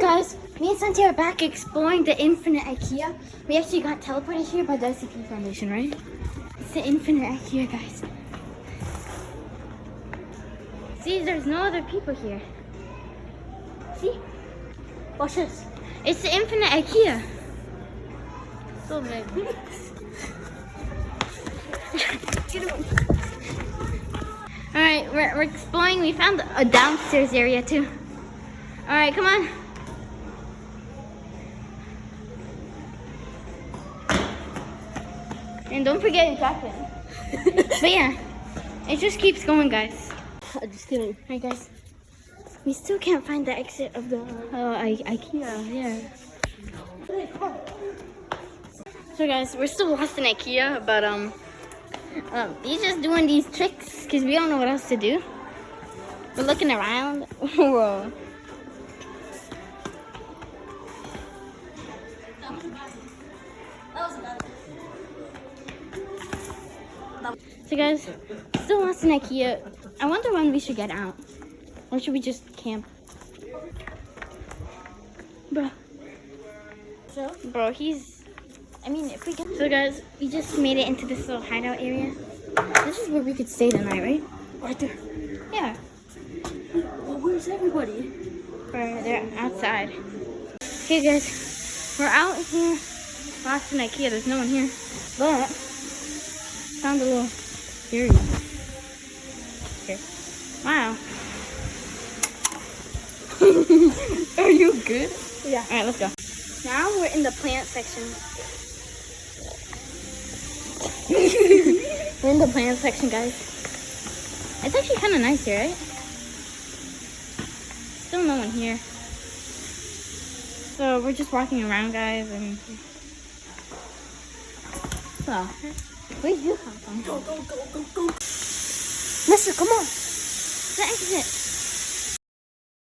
guys, me and Santi are back exploring the infinite IKEA. We actually got teleported here by the ICP Foundation, right? It's the infinite IKEA, guys. See, there's no other people here. See? Watch this. It's the infinite IKEA. So big. Alright, we're exploring. We found a downstairs area too. Alright, come on. And don't forget your jacket. But yeah, it just keeps going, guys. I'm just kidding. Alright, guys. We still can't find the exit of the IKEA. Yeah. So guys, we're still lost in IKEA, but he's just doing these tricks because we don't know what else to do. We're looking around. Whoa. So guys, still lost in IKEA. I wonder when we should get out. Or should we just camp? Bro, he's... I mean, if we get... So guys, we just made it into this little hideout area. This is where we could stay tonight, right? Right there. Yeah. Well, where's everybody? They're outside. Okay guys, we're out here. Lost in IKEA, there's no one here. But, found a little area. Here. Wow. Are you good? Yeah. Alright, let's go. Now we're in the plant section. We're in the plant section, guys. It's actually kind of nice here, right? Still no one here. So we're just walking around, guys, and... So, where did you come from? Go. Mister, come on. The exit.